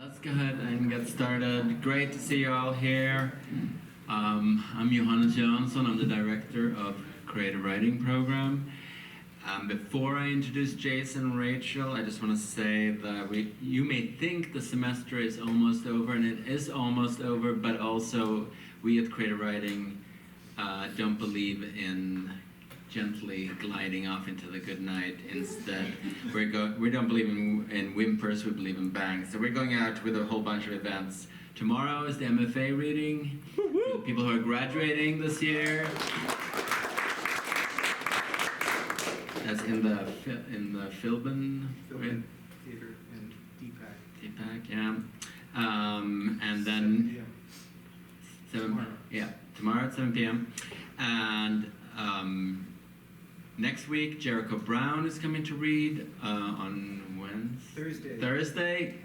Let's go ahead and get started. Great to see you all here. I'm Johannes Jansson. I'm the director of Creative Writing Program. Before I introduce Jace and Rachel, I just want to say that you may think the semester is almost over, and it is almost over, but also we at Creative Writing don't believe in gently gliding off into the good night. Instead, we don't believe in whimpers, we believe in bangs. So we're going out with a whole bunch of events. Tomorrow is the MFA reading for the people who are graduating this year. That's in the Philbin, right? Theater and DPAC. DPAC, yeah. And then 7 tomorrow at 7 p.m. And next week, Jericho Brown is coming to read on Wednesday. Thursday.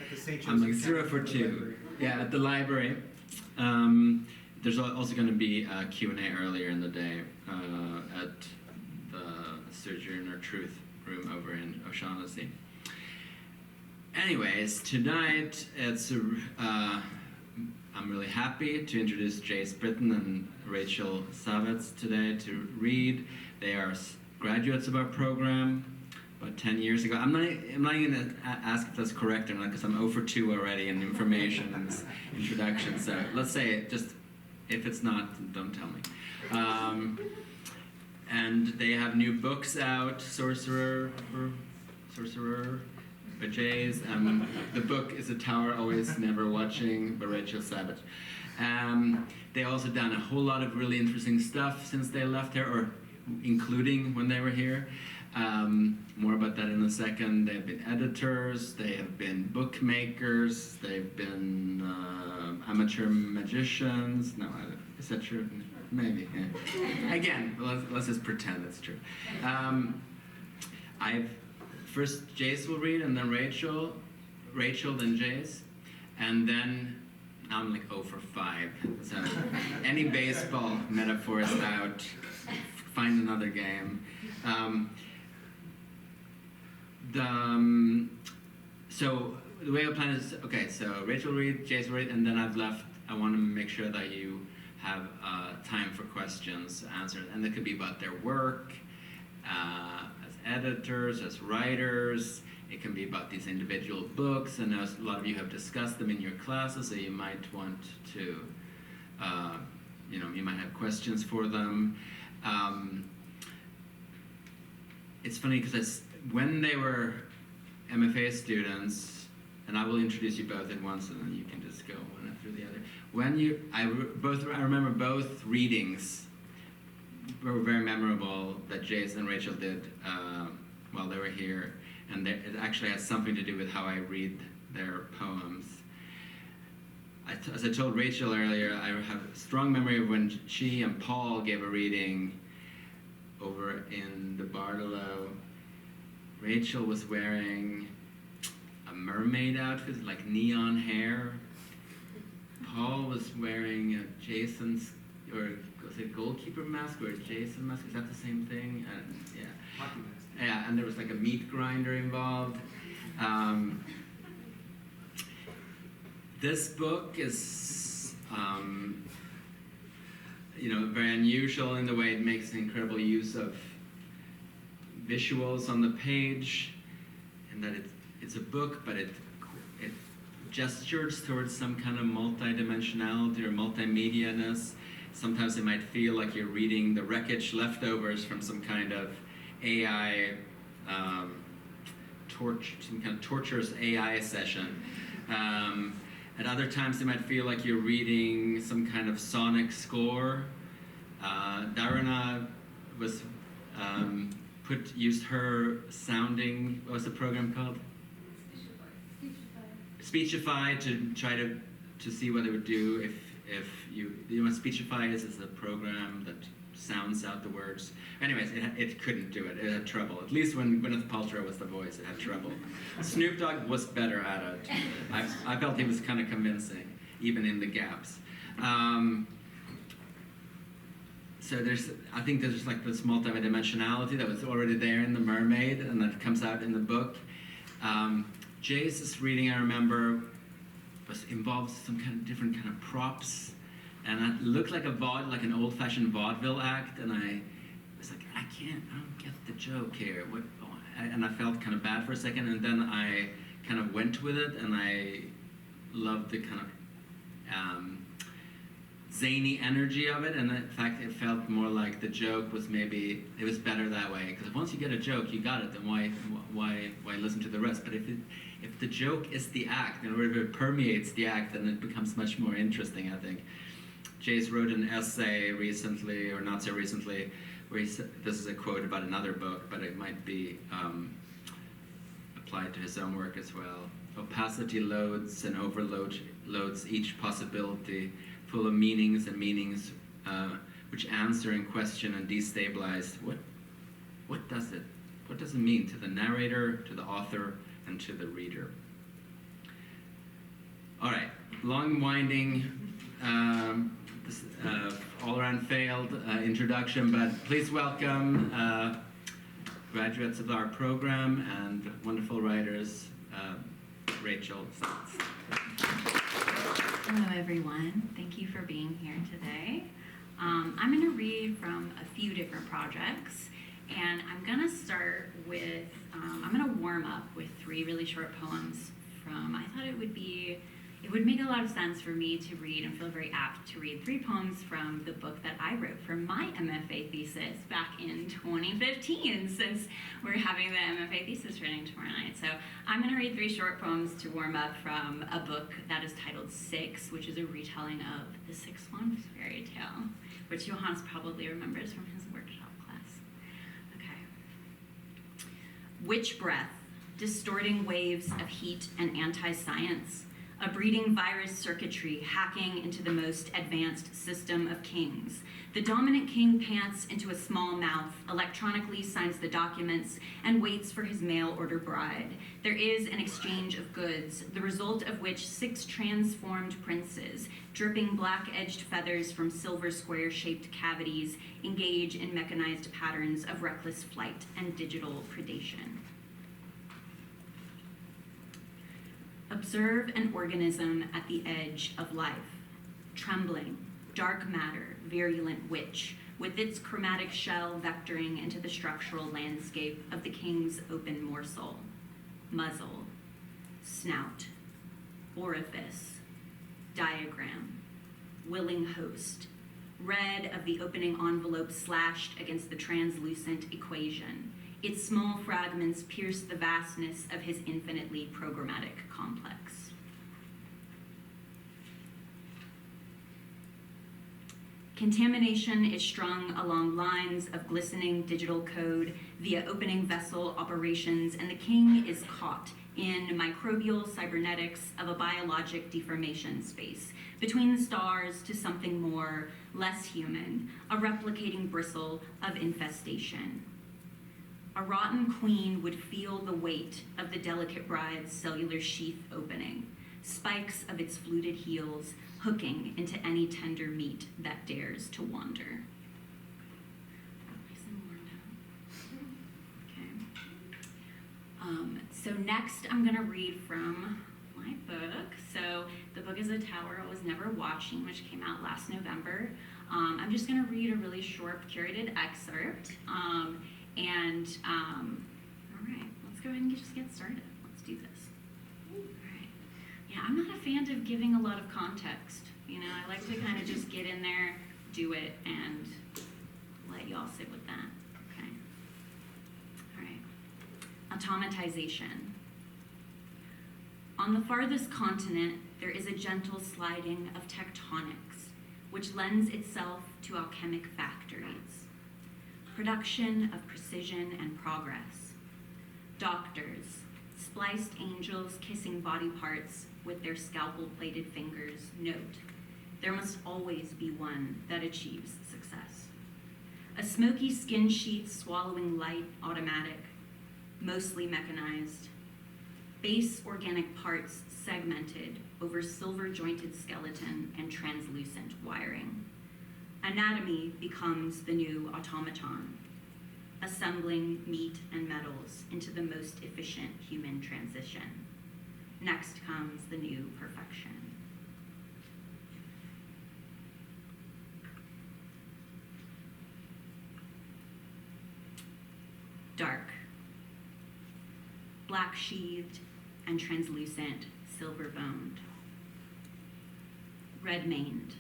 At the St. Joseph I'm like 0 for 2. Library. Yeah, at the library. There's also going to be a Q&A earlier in the day at the Sojourner Truth room over in O'Shaughnessy. Anyways, tonight I'm really happy to introduce Jace Brittain and Rachel Zavecz today to read. They are graduates of our program about 10 years ago. I'm not even going to ask if that's correct or not, because I'm 0 for 2 already in information and this introduction. So let's say it, just if it's not, don't tell me. And they have new books out, Sorcererer by Jace. The book is A Tower Always Never Watching by Rachel Zavecz. They also done a whole lot of really interesting stuff since they left here, or including when they were here. More about that in a second. They've been editors, they have been bookmakers, they've been amateur magicians. No, is that true? Maybe. Yeah. Again, let's just pretend it's true. First Jace will read, and then Rachel, then Jace, and then now I'm like 0 for 5. So any baseball metaphor is out. Find another game. So the way I plan is, okay, so Rachel will read, Jace will read, and then I want to make sure that you have time for questions, answers, and it could be about their work, as editors, as writers. It can be about these individual books, and a lot of you have discussed them in your classes, so you might want to, you might have questions for them. It's funny because when they were MFA students, and I will introduce you both at once, and then you can just go one after the other. I remember both readings were very memorable that Jace and Rachel did while they were here, and it actually has something to do with how I read their poems. As I told Rachel earlier, I have a strong memory of when she and Paul gave a reading over in the Bartolo. Rachel was wearing a mermaid outfit, like neon hair. Paul was wearing a Jason's, or was it goalkeeper mask or a Jason mask? Is that the same thing? Yeah. Hockey mask. Yeah, and there was like a meat grinder involved. This book is, very unusual in the way it makes incredible use of visuals on the page, and that it's a book, but it gestures towards some kind of multidimensionality or multimedia-ness. Sometimes it might feel like you're reading the wreckage leftovers from some kind of AI, some kind of torturous AI session. At other times, it might feel like you're reading some kind of sonic score. Darana was used her sounding. What was the program called? Speechify to try to see what it would do if you know what Speechify is. It's a program that sounds out the words. Anyways, it couldn't do it. It had trouble. At least when Gwyneth Paltrow was the voice, it had trouble. Snoop Dogg was better at it. I felt he was kind of convincing, even in the gaps. So I think there's like this multidimensionality that was already there in The Mermaid, and that comes out in the book. Jace's reading, I remember, involved some kind of different kind of props, and it looked like like an old-fashioned vaudeville act, and I was like, I don't get the joke here. And I felt kind of bad for a second, and then I kind of went with it, and I loved the kind of zany energy of it, and in fact it felt more like the joke was it was better that way, because once you get a joke, you got it, then why listen to the rest? But if the joke is the act, and if it permeates the act, then it becomes much more interesting, I think. Jace wrote an essay recently, or not so recently, where he said, this is a quote about another book, but it might be applied to his own work as well. Opacity loads and overloads each possibility, full of meanings which answer and question and destabilize. What does it mean to the narrator, to the author, and to the reader? All right, long, winding, all-around failed introduction, but please welcome graduates of our program and wonderful writers, Rachel. Hello, everyone. Thank you for being here today. I'm going to read from a few different projects, and I'm going to start with, I'm going to warm up with 3 really short poems from, I thought it would make a lot of sense for me to read and feel very apt to read 3 poems from the book that I wrote for my MFA thesis back in 2015, since we're having the MFA thesis reading tomorrow night. So I'm going to read 3 short poems to warm up from a book that is titled Six, which is a retelling of the Six Swans fairy tale, which Johannes probably remembers from his workshop class. Okay. Witch breath, distorting waves of heat and anti-science. A breeding virus circuitry hacking into the most advanced system of kings. The dominant king pants into a small mouth, electronically signs the documents, and waits for his mail-order bride. There is an exchange of goods, the result of which 6 transformed princes, dripping black-edged feathers from silver square-shaped cavities, engage in mechanized patterns of reckless flight and digital predation. Observe an organism at the edge of life, trembling, dark matter, virulent witch, with its chromatic shell vectoring into the structural landscape of the king's open morsel. Muzzle, snout, orifice, diagram, willing host, red of the opening envelope slashed against the translucent equation. Its small fragments pierce the vastness of his infinitely programmatic complex. Contamination is strung along lines of glistening digital code via opening vessel operations, and the king is caught in microbial cybernetics of a biologic deformation space, between the stars to something more, less human, a replicating bristle of infestation. A rotten queen would feel the weight of the delicate bride's cellular sheath opening, spikes of its fluted heels hooking into any tender meat that dares to wander. Nice and warmed up. Okay. So next I'm gonna read from my book. So the book is A Tower I Was Never Watching, which came out last November. I'm just gonna read a really short curated excerpt. All right, let's go ahead and just get started. Let's do this. All right. Yeah, I'm not a fan of giving a lot of context. You know, I like to kind of just get in there, do it, and let y'all sit with that. Okay. All right. Automatization. On the farthest continent, there is a gentle sliding of tectonics, which lends itself to alchemic factories. Production of precision and progress. Doctors, spliced angels kissing body parts with their scalpel-plated fingers, note, there must always be one that achieves success. A smoky skin sheath swallowing light, automatic, mostly mechanized. Base organic parts segmented over silver-jointed skeleton and translucent wiring. Anatomy becomes the new automaton, assembling meat and metals into the most efficient human transition. Next comes the new perfection. Dark, black sheathed and translucent, silver boned. Red maned,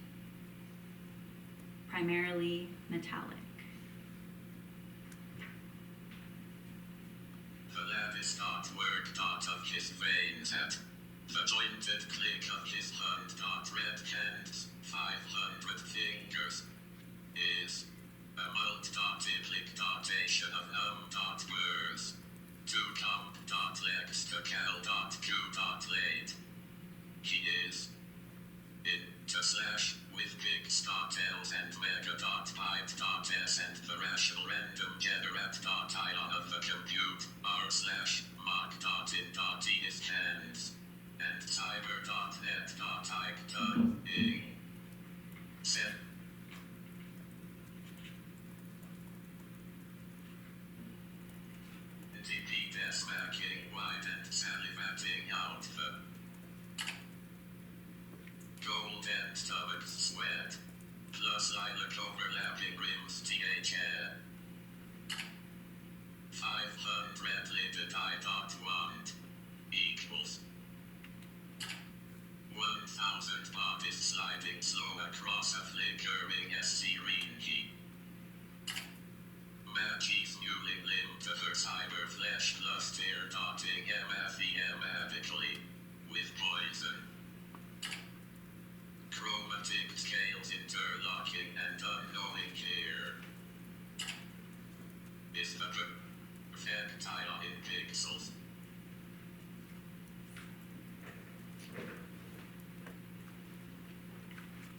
primarily metallic. The lattice work of his veins at the jointed click of his hand red hands, 500 fingers, is a multi-click datation of words. To comp lex to cal q late. He is into slash with big L's and mega pipe s and the rational random generate ion of the compute r slash mock in his hands and cyber.net ing set. Smacking white and salivating out the gold and stomach sweat, plus lilac overlapping rims THN. 500 lidded I.1 equals 1,000 bodies sliding slow across a flickering serene heat. Maggie's mewling limb to her cyber flesh plus tear dotting medically with poison. Chromatic scales interlocking and unknowing care. Is the perfect ion in pixels.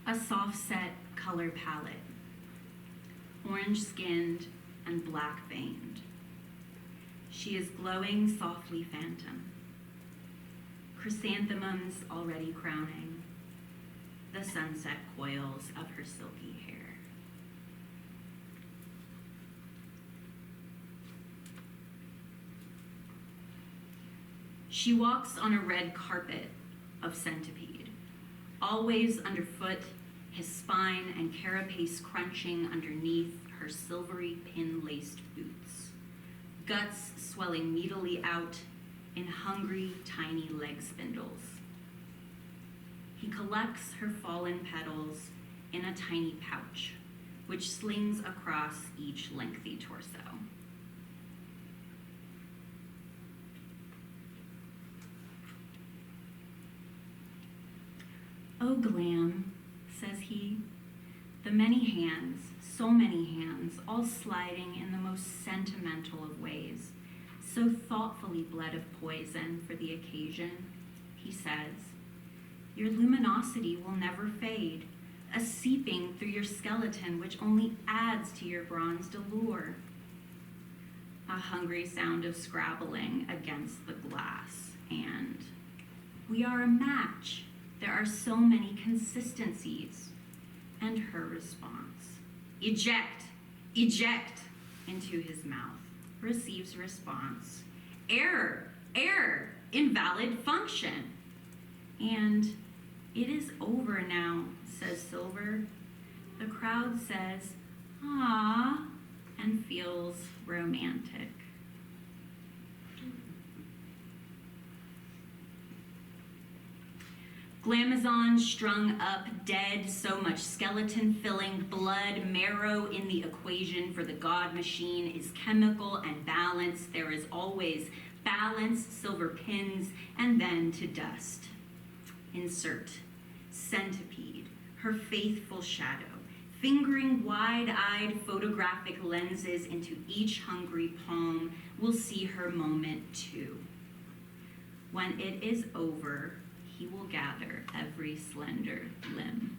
A soft-set color palette, orange-skinned and black-veined. She is glowing softly phantom, chrysanthemums already crowning the sunset coils of her silky hair. She walks on a red carpet of centipede, always underfoot, his spine and carapace crunching underneath her silvery pin-laced boots, guts swelling meatily out in hungry, tiny leg spindles. He collects her fallen petals in a tiny pouch, which slings across each lengthy torso. "Oh, Glam," says he, "the many hands, so many hands, all sliding in the most sentimental of ways, so thoughtfully bled of poison for the occasion," he says. "Your luminosity will never fade, a seeping through your skeleton which only adds to your bronzed allure." A hungry sound of scrabbling against the glass, and "We are a match. There are so many consistencies." And her response, "Eject, eject," into his mouth, receives response, "Error, error, invalid function." And "It is over now," says Silver. The crowd says, "Ah," and feels romantic. Glamazon strung up, dead, so much skeleton filling, blood, marrow in the equation for the god machine is chemical and balanced. There is always balance, silver pins, and then to dust. Insert centipede, her faithful shadow, fingering wide-eyed photographic lenses into each hungry palm, will see her moment too. When it is over, he will gather every slender limb.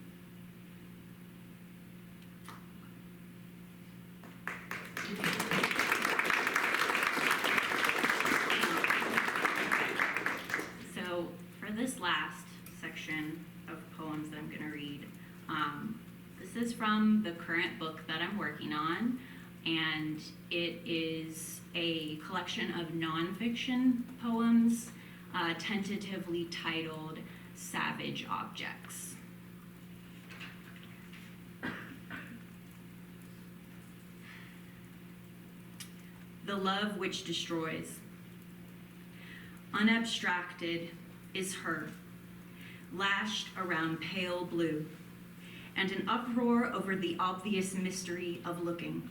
So for this last section of poems that I'm going to read, this is from the current book that I'm working on, and it is a collection of nonfiction poems tentatively titled Savage Objects. The love which destroys. Unabstracted is her, lashed around pale blue, and an uproar over the obvious mystery of looking.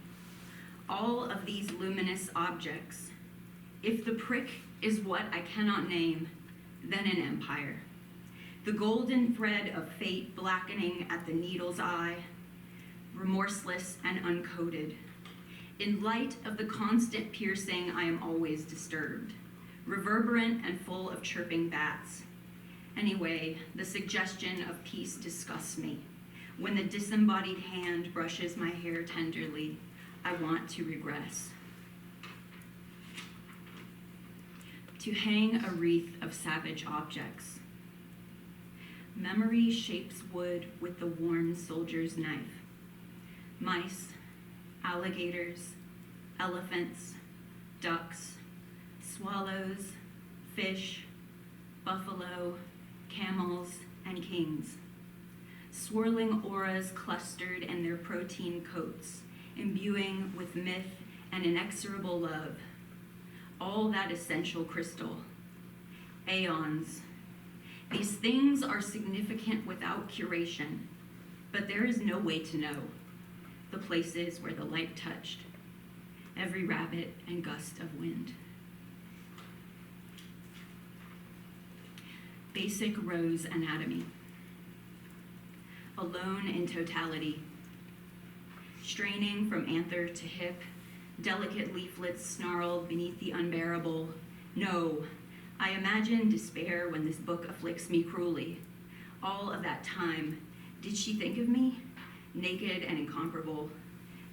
All of these luminous objects, if the prick is what I cannot name, then an empire. The golden thread of fate blackening at the needle's eye, remorseless and uncoded. In light of the constant piercing, I am always disturbed, reverberant and full of chirping bats. Anyway, the suggestion of peace disgusts me. When the disembodied hand brushes my hair tenderly, I want to regress. To hang a wreath of savage objects. Memory shapes wood with the worn soldier's knife. Mice, alligators, elephants, ducks, swallows, fish, buffalo, camels, and kings. Swirling auras clustered in their protein coats, imbuing with myth and inexorable love. All that essential crystal. Aeons. These things are significant without curation, but there is no way to know. The places where the light touched, every rabbit and gust of wind. Basic rose anatomy. Alone in totality. Straining from anther to hip, delicate leaflets snarled beneath the unbearable. No, I imagine despair when this book afflicts me cruelly. All of that time, did she think of me? Naked and incomparable,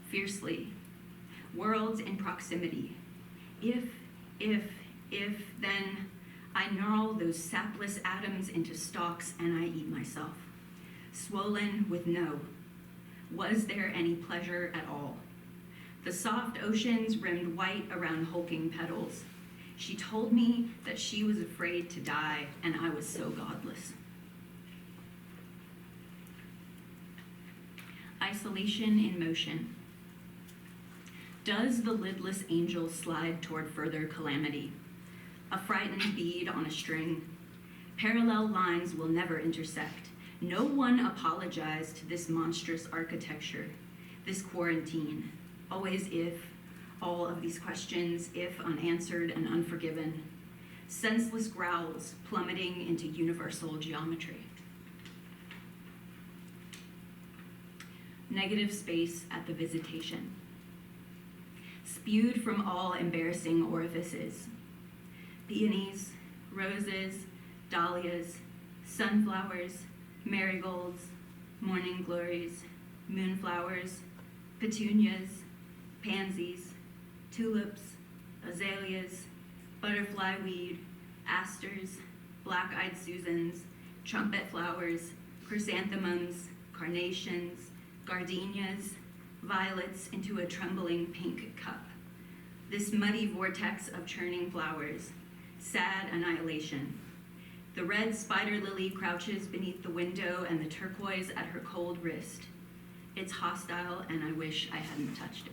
fiercely, worlds in proximity. If, then I gnarl those sapless atoms into stalks and I eat myself, swollen with no. Was there any pleasure at all? The soft oceans rimmed white around hulking petals. She told me that she was afraid to die, and I was so godless. Isolation in motion. Does the lidless angel slide toward further calamity? A frightened bead on a string. Parallel lines will never intersect. No one apologized to this monstrous architecture, this quarantine. Always if, all of these questions, if unanswered and unforgiven. Senseless growls plummeting into universal geometry. Negative space at the visitation. Spewed from all embarrassing orifices. Peonies, roses, dahlias, sunflowers, marigolds, morning glories, moonflowers, petunias, pansies, tulips, azaleas, butterfly weed, asters, black-eyed Susans, trumpet flowers, chrysanthemums, carnations, gardenias, violets into a trembling pink cup. This muddy vortex of churning flowers, sad annihilation. The red spider lily crouches beneath the window and the turquoise at her cold wrist. It's hostile and I wish I hadn't touched it.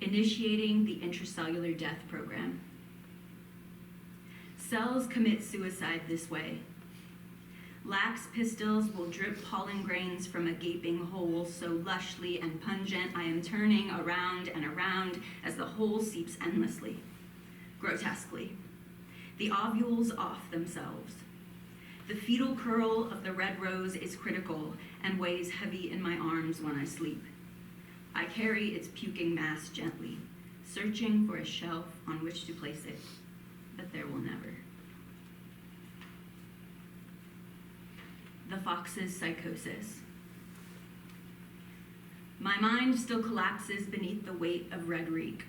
Initiating the intracellular death program. Cells commit suicide this way. Lax pistils will drip pollen grains from a gaping hole so lushly and pungent I am turning around and around as the hole seeps endlessly, grotesquely. The ovules off themselves. The fetal curl of the red rose is critical and weighs heavy in my arms when I sleep. I carry its puking mass gently, searching for a shelf on which to place it, but there will never. The fox's psychosis. My mind still collapses beneath the weight of red reek.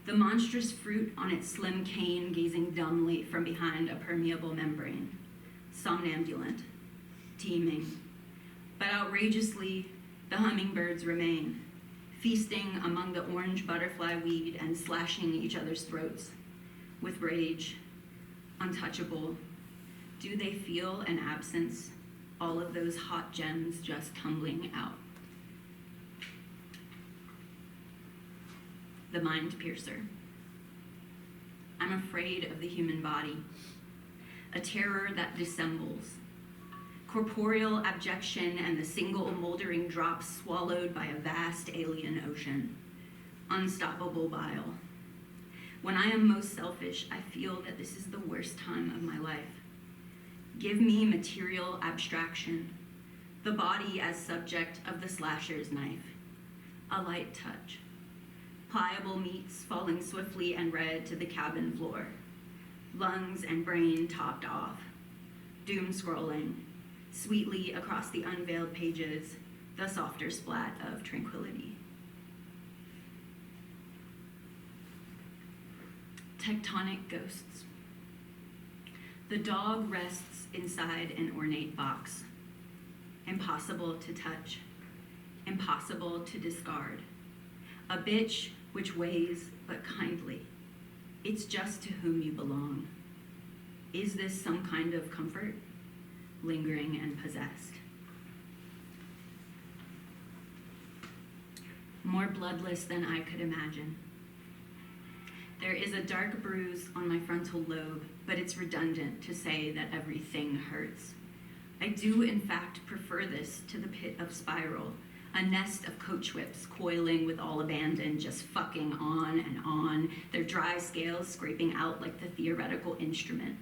The monstrous fruit on its slim cane gazing dumbly from behind a permeable membrane. Somnambulant, teeming. But outrageously, the hummingbirds remain, feasting among the orange butterfly weed and slashing each other's throats with rage, untouchable. Do they feel an absence, all of those hot gems just tumbling out? The mind piercer. I'm afraid of the human body, a terror that dissembles, corporeal abjection and the single moldering drop swallowed by a vast alien ocean, unstoppable bile. When I am most selfish, I feel that this is the worst time of my life. Give me material abstraction, the body as subject of the slasher's knife, a light touch, pliable meats falling swiftly and red to the cabin floor, lungs and brain topped off, doom scrolling, sweetly across the unveiled pages, the softer splat of tranquility. Tectonic ghosts. The dog rests inside an ornate box, impossible to touch, impossible to discard. A bitch which weighs but kindly. It's just to whom you belong. Is this some kind of comfort, lingering and possessed? More bloodless than I could imagine. There is a dark bruise on my frontal lobe, but it's redundant to say that everything hurts. I do, in fact, prefer this to the pit of spiral, a nest of coach whips coiling with all abandon, just fucking on, their dry scales scraping out like the theoretical instrument.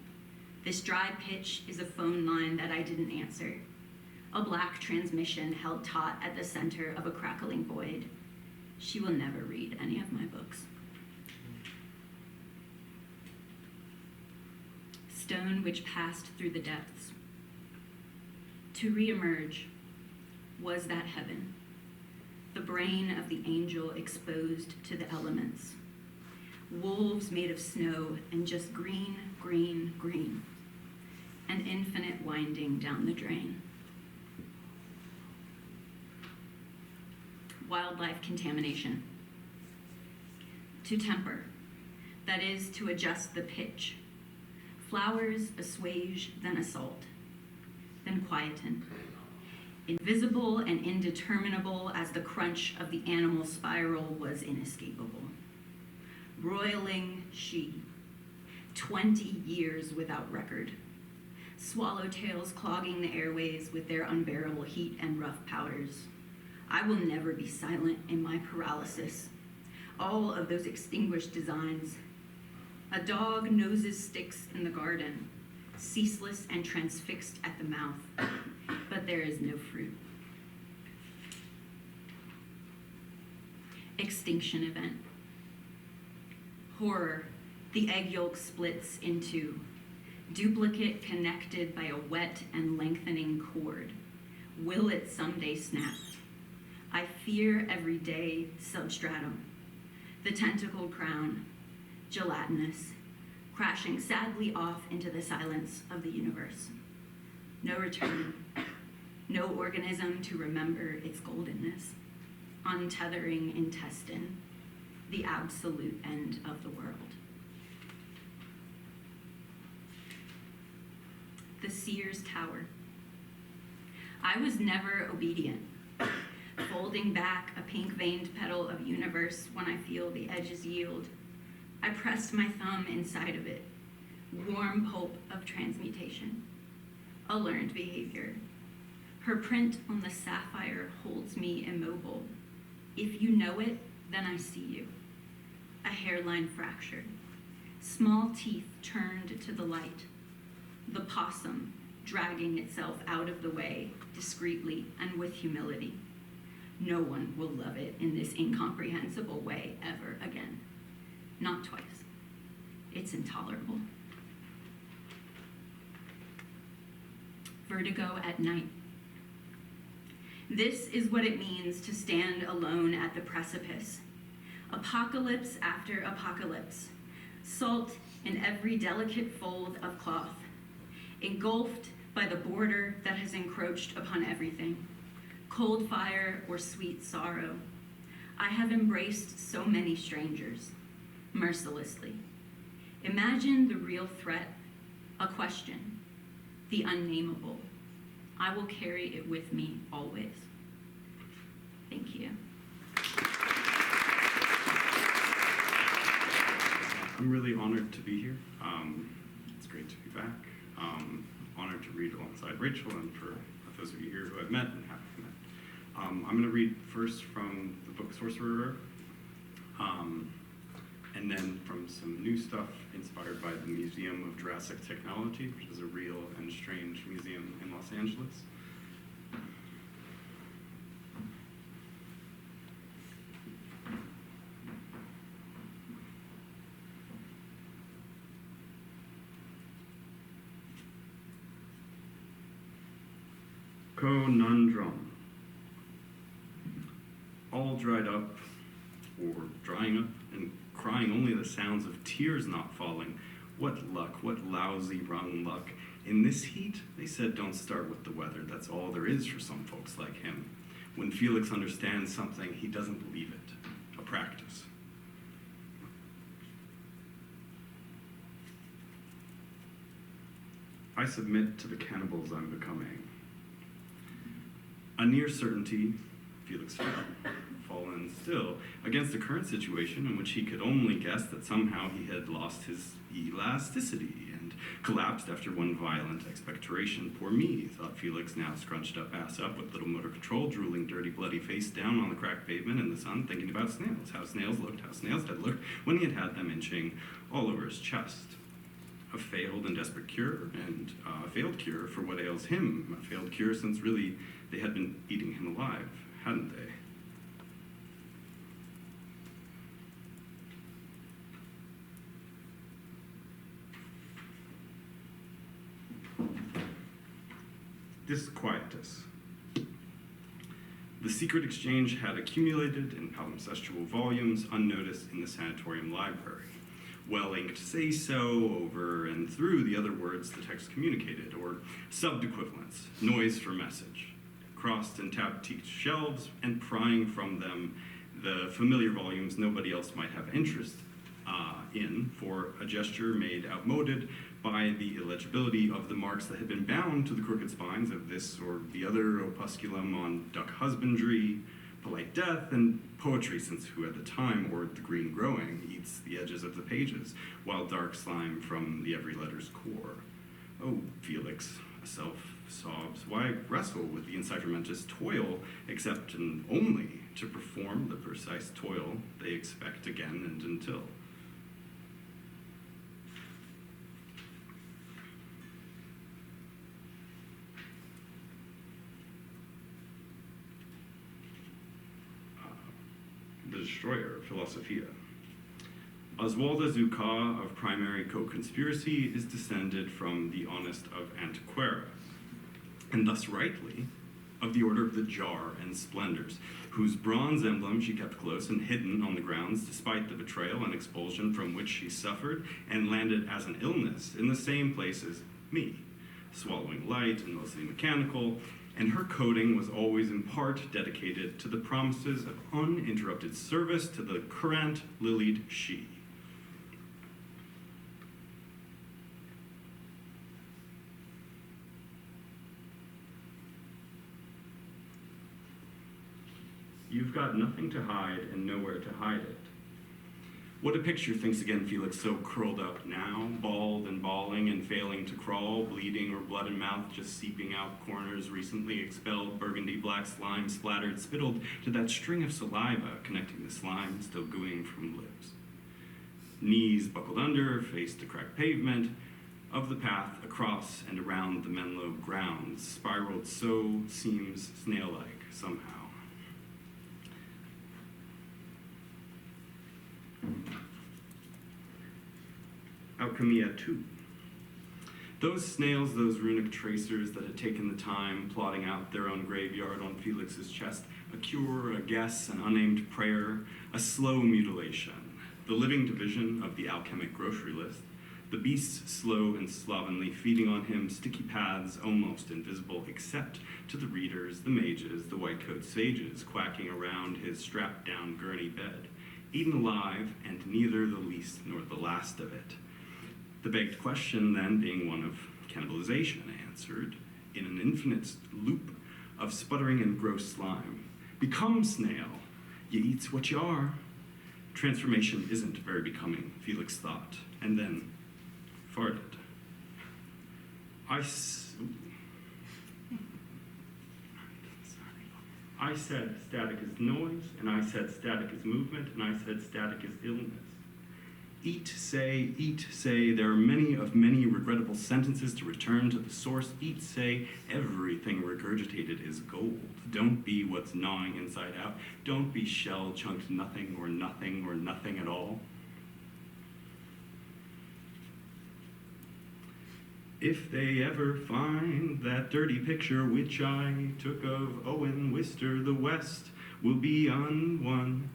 This dry pitch is a phone line that I didn't answer, a black transmission held taut at the center of a crackling void. She will never read any of my books. Stone which passed through the depths. To reemerge, was that heaven? The brain of the angel exposed to the elements. Wolves made of snow and just green, green, green. An infinite winding down the drain. Wildlife contamination. To temper, that is to adjust the pitch. Flowers assuage, then assault, then quieten. Invisible and indeterminable as the crunch of the animal spiral was inescapable. Roiling she, 20 years without record. Swallowtails clogging the airways with their unbearable heat and rough powders. I will never be silent in my paralysis. All of those extinguished designs. A dog noses sticks in the garden, ceaseless and transfixed at the mouth, but there is no fruit. Extinction event. Horror, the egg yolk splits in two, duplicate connected by a wet and lengthening cord. Will it someday snap? I fear every day substratum, the tentacled crown, gelatinous, crashing sadly off into the silence of the universe. No return, no organism to remember its goldenness, untethering intestine, the absolute end of the world. The seer's tower. I was never obedient, folding back a pink-veined petal of universe when I feel the edges yield. I pressed my thumb inside of it, warm pulp of transmutation, a learned behavior. Her print on the sapphire holds me immobile. If you know it, then I see you. A hairline fractured, small teeth turned to the light, the possum dragging itself out of the way, discreetly and with humility. No one will love it in this incomprehensible way ever again. Not twice. It's intolerable. Vertigo at night. This is what it means to stand alone at the precipice. Apocalypse after apocalypse. Salt in every delicate fold of cloth. Engulfed by the border that has encroached upon everything. Cold fire or sweet sorrow. I have embraced so many strangers, mercilessly. Imagine the real threat, a question, the unnameable. I will carry it with me always. Thank you. I'm really honored to be here. It's great to be back. Honored to read alongside Rachel and for those of you here who I've met and haven't met. I'm going to read first from the book Sorcererer, and then from some new stuff inspired by the Museum of Jurassic Technology, which is a real and strange museum in Los Angeles. Conundrum. All dried up, or drying up, and crying only the sounds of tears not falling. What luck, what lousy wrung luck. In this heat, they said don't start with the weather. That's all there is for some folks like him. When Felix understands something, he doesn't believe it. A practice. I submit to the cannibals I'm becoming. A near certainty, Felix fell, fallen still, against a current situation in which he could only guess that somehow he had lost his elasticity and collapsed after one violent expectoration. Poor me, thought Felix, now scrunched up, ass up, with little motor control, drooling, dirty, bloody face down on the cracked pavement in the sun, thinking about snails, how snails looked, how snails had looked when he had had them inching all over his chest. A failed and desperate cure, and a failed cure for what ails him. A failed cure since really they had been eating him alive, hadn't they? Disquietus. The secret exchange had accumulated in palimpsestual volumes unnoticed in the sanatorium library. Well-inked say-so over and through the other words the text communicated, or sub-equivalents, noise for message, crossed and tabbed shelves, and prying from them the familiar volumes nobody else might have interest in, for a gesture made outmoded by the illegibility of the marks that had been bound to the crooked spines of this or the other opusculum on duck husbandry, polite death, and poetry, since who at the time, or the green growing, eats the edges of the pages, while dark slime from the every letter's core. Oh, Felix, a self sobs, why wrestle with the enciphermentous toil, except and only to perform the precise toil they expect again and until? The Destroyer, Philosophia. Oswalda Zucca of primary co-conspiracy is descended from the honest of Antiquera, and thus rightly of the Order of the Jar and Splendors, whose bronze emblem she kept close and hidden on the grounds despite the betrayal and expulsion from which she suffered and landed as an illness in the same place as me, swallowing light and mostly mechanical, and her coding was always in part dedicated to the promises of uninterrupted service to the current lilied she. You've got nothing to hide and nowhere to hide it. What a picture, thinks again Felix, so curled up now, bald and bawling and failing to crawl, bleeding or blood and mouth just seeping out corners, recently expelled burgundy black slime splattered, spittled to that string of saliva connecting the slime still gooing from lips. Knees buckled under, face to cracked pavement, of the path across and around the Menlo grounds, spiraled so seems snail-like somehow. Alchemia 2. Those snails, those runic tracers that had taken the time plotting out their own graveyard on Felix's chest, a cure, a guess, an unnamed prayer, a slow mutilation, the living division of the alchemic grocery list, The beasts slow and slovenly, feeding on him, sticky paths almost invisible, except to the readers, the mages, the white-coat sages, quacking around his strapped-down gurney bed, eaten alive, and neither the least nor the last of it. The begged question, then, being one of cannibalization, answered in an infinite loop of sputtering and gross slime. Become snail. You eats what you are. Transformation isn't very becoming, Felix thought, and then farted. I said static is noise, and I said static is movement, and I said static is illness. Eat, say, there are many regrettable sentences to return to the source. Eat, say, everything regurgitated is gold. Don't be what's gnawing inside out. Don't be shell-chunked nothing or nothing at all. If they ever find that dirty picture which I took of Owen Wister, the West will be unwon.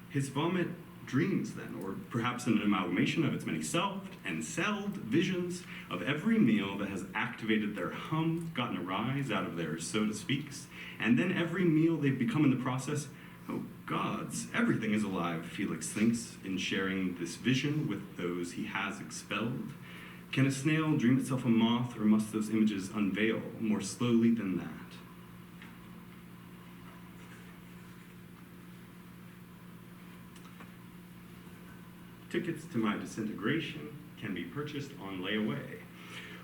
His vomit dreams, then, or perhaps an amalgamation of its many selved and celled visions of every meal that has activated their hum, gotten a rise out of their so to speaks, and then every meal they've become in the process. Oh gods, everything is alive, Felix thinks, in sharing this vision with those he has expelled. Can a snail dream itself a moth, or must those images unveil more slowly than that? Tickets to my disintegration can be purchased on layaway.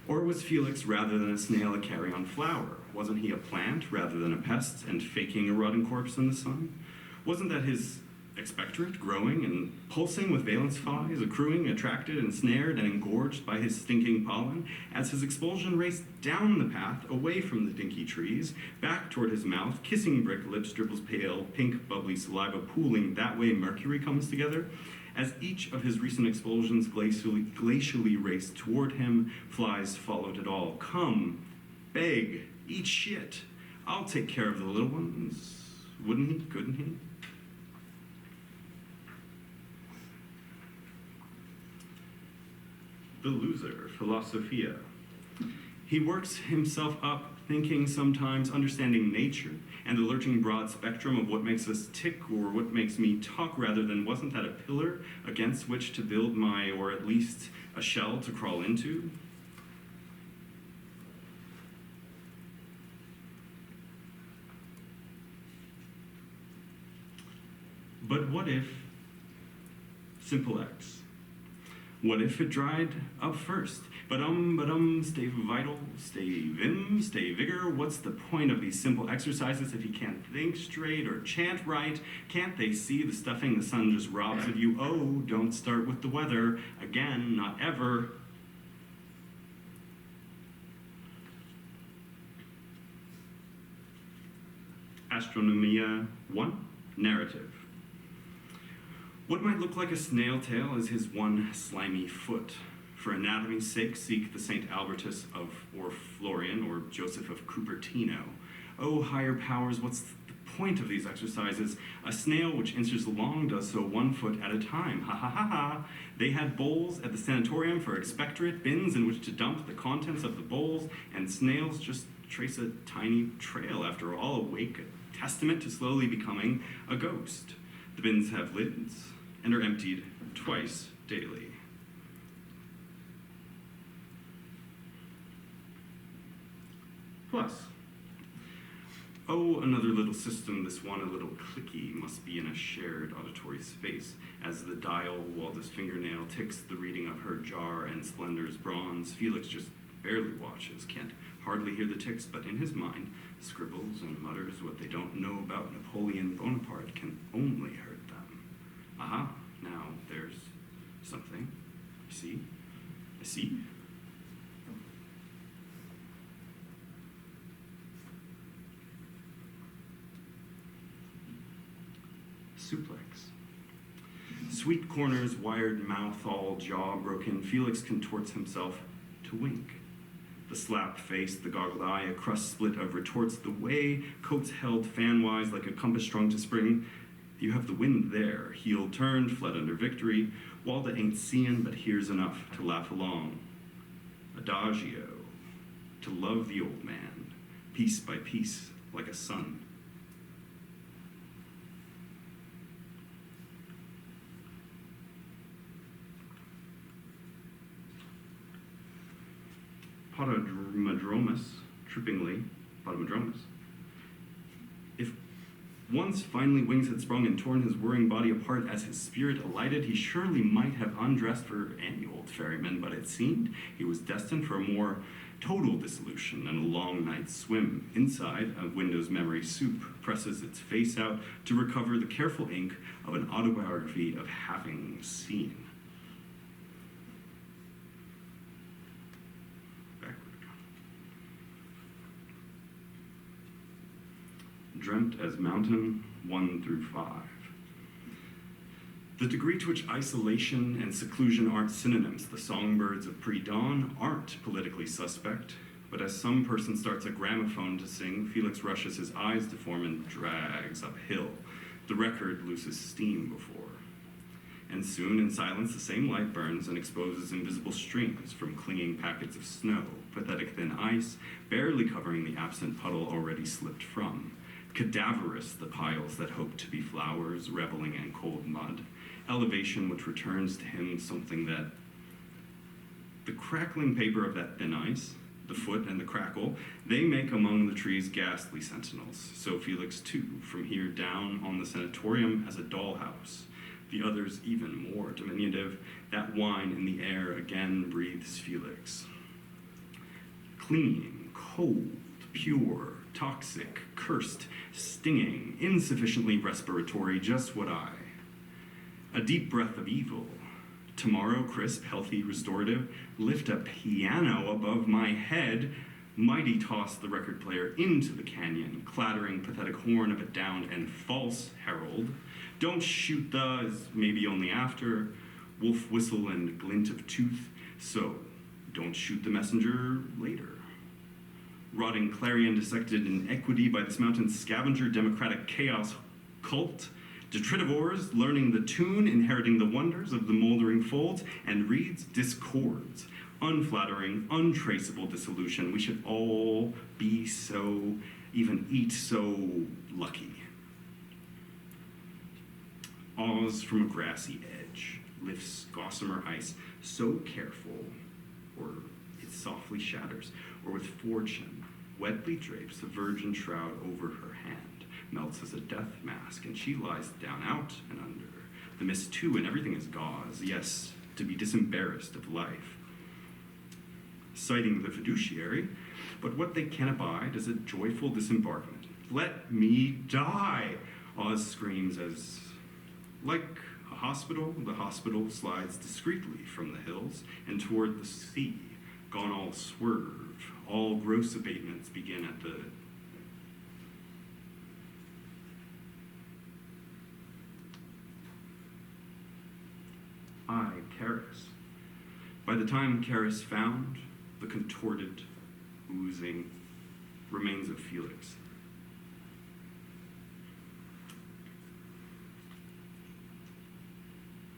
Or was Felix, rather than a snail, a carrion flower? Wasn't he a plant rather than a pest, and faking a rotting corpse in the sun? Wasn't that his expectorate, growing and pulsing with valence flies, accruing, attracted, ensnared, and engorged by his stinking pollen, as his expulsion raced down the path, away from the dinky trees, back toward his mouth, kissing brick lips, dribbles pale, pink, bubbly saliva pooling that way mercury comes together? As each of his recent expulsions glacially raced toward him, flies followed it all. Come, beg, eat shit. I'll take care of the little ones. Wouldn't he? Couldn't he? The loser, Philosophia. He works himself up, thinking sometimes, understanding nature, and the lurching broad spectrum of what makes us tick or what makes me talk, rather than wasn't that a pillar against which to build my, or at least a shell to crawl into? But what if, simple X, what if it dried up first? Stay vital, stay vim, stay vigor. What's the point of these simple exercises if you can't think straight or chant right? Can't they see the stuffing the sun just robs of you? Oh, don't start with the weather. Again, not ever. Astronomia 1, narrative. What might look like a snail tail is his one slimy foot. For anatomy's sake, seek the St. Albertus or Florian, or Joseph of Cupertino. Oh, higher powers, what's the point of these exercises? A snail which inches long does so 1 foot at a time. Ha ha ha ha. They had bowls at the sanatorium for expectorate, bins in which to dump the contents of the bowls, and snails just trace a tiny trail, after all, awake, a testament to slowly becoming a ghost. The bins have lids and are emptied twice daily. Plus, oh, another little system, this one a little clicky, must be in a shared auditory space. As the dial, Walda's fingernail ticks the reading of her jar and Splendor's bronze, Felix just barely watches, can't hardly hear the ticks, but in his mind scribbles and mutters what they don't know about Napoleon Bonaparte can only hurt them. Aha, now there's something. I see. Suplex. Sweet corners, wired mouth, all jaw broken, Felix contorts himself to wink. The slapped face, the goggled eye, a crust split of retorts, the way coats held fan-wise like a compass strung to spring. You have the wind there, heel turned, fled under victory. Walda ain't seein', but hears enough to laugh along. Adagio, to love the old man, piece by piece, like a son. Potamodromus, trippingly, Potamodromus. If once finally wings had sprung and torn his whirring body apart as his spirit alighted, he surely might have undressed for any old ferryman, but it seemed he was destined for a more total dissolution and a long night's swim. Inside, a Windows memory soup presses its face out to recover the careful ink of an autobiography of having seen. Dreamt as Mountain 1 through 5. The degree to which isolation and seclusion aren't synonyms, the songbirds of pre-dawn aren't politically suspect, but as some person starts a gramophone to sing, Felix rushes his eyes to form and drags uphill. The record loses steam before. And soon, in silence, the same light burns and exposes invisible streams from clinging packets of snow, pathetic thin ice, barely covering the absent puddle already slipped from. Cadaverous the piles that hope to be flowers, reveling in cold mud. Elevation which returns to him something that the crackling paper of that thin ice, the foot and the crackle, they make among the trees ghastly sentinels. So Felix too, from here down on the sanatorium as a dollhouse. The others even more diminutive. That wine in the air again breathes Felix. Clean, cold, pure, toxic, cursed, stinging, insufficiently respiratory, just what I. A deep breath of evil. Tomorrow, crisp, healthy, restorative, lift a piano above my head, mighty toss the record player into the canyon, clattering pathetic horn of a downed and false herald. Don't shoot the, as maybe only after, wolf whistle and glint of tooth, so don't shoot the messenger later. Rotting clarion dissected in equity by this mountain's scavenger democratic chaos cult, detritivores learning the tune, inheriting the wonders of the moldering folds, and reads discords, unflattering, untraceable dissolution. We should all be so, even eat so lucky. Oz from a grassy edge lifts gossamer ice so careful, or it softly shatters, or with fortune wetly drapes a virgin shroud over her hand, melts as a death mask, and she lies down out and under. The mist too, and everything is gauze, yes, to be disembarrassed of life. Citing the fiduciary, but what they can abide is a joyful disembarkment. Let me die, Oz screams as, like a hospital, the hospital slides discreetly from the hills and toward the sea, gone all swerve. All gross abatements begin at the Karis. By the time Karis found the contorted, oozing remains of Felix,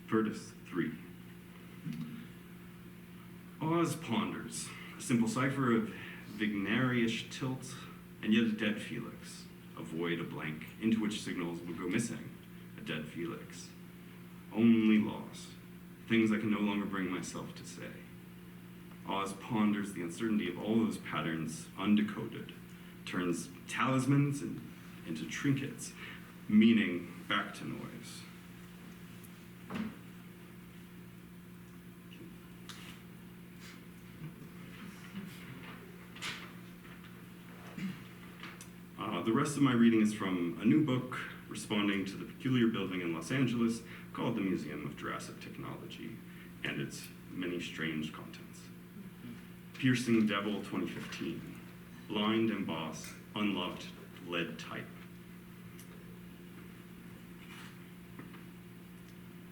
Virtus 3. Oz ponders, a simple cipher of Vignariish tilt, and yet a dead Felix, a void, a blank, into which signals would go missing, a dead Felix. Only loss, things I can no longer bring myself to say. Oz ponders the uncertainty of all those patterns undecoded, turns talismans into trinkets, meaning back to noise. The rest of my reading is from a new book responding to the peculiar building in Los Angeles called the Museum of Jurassic Technology and its many strange contents. Piercing Devil 2015, blind emboss, unlocked lead type.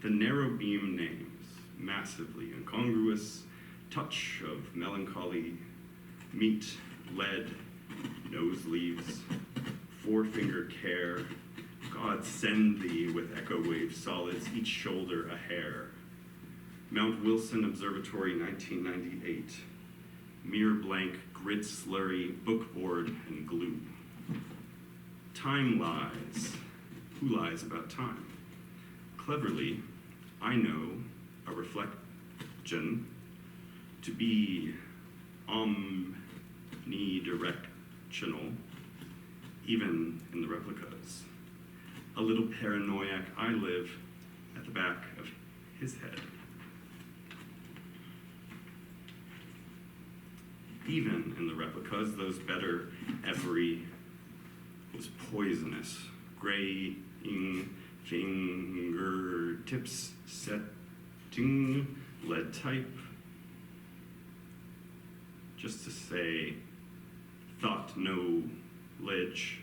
The narrow beam names, massively incongruous, touch of melancholy, meat, lead, nose leaves, four-finger care, God send thee with echo wave solids, each shoulder a hair. Mount Wilson Observatory, 1998. Mere blank, grit slurry, bookboard, and glue. Time lies. Who lies about time? Cleverly, I know a reflection to be omnidirectional, even in the replicas. A little paranoiac, I live at the back of his head. Even in the replicas, those better every was poisonous, graying fingertips setting lead type. Just to say, thought knowledge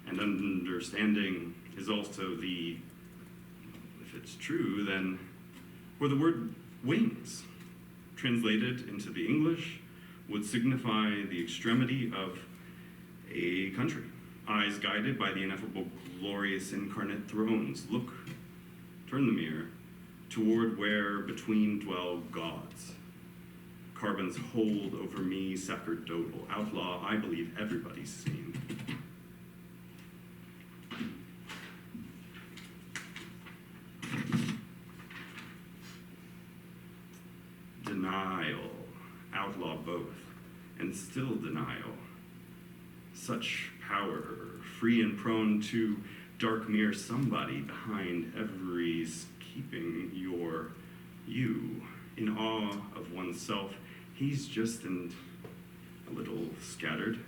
and understanding is also the, if it's true, then, or the word wings, translated into the English, would signify the extremity of a country. Eyes guided by the ineffable, glorious, incarnate thrones. Look, turn the mirror, toward where between dwell gods. Carbon's hold over me, sacerdotal outlaw, I believe everybody's seen. Denial, outlaw both, and still denial. Such power, free and prone to dark mirror somebody behind every's keeping your you. In awe of oneself, he's just a little scattered.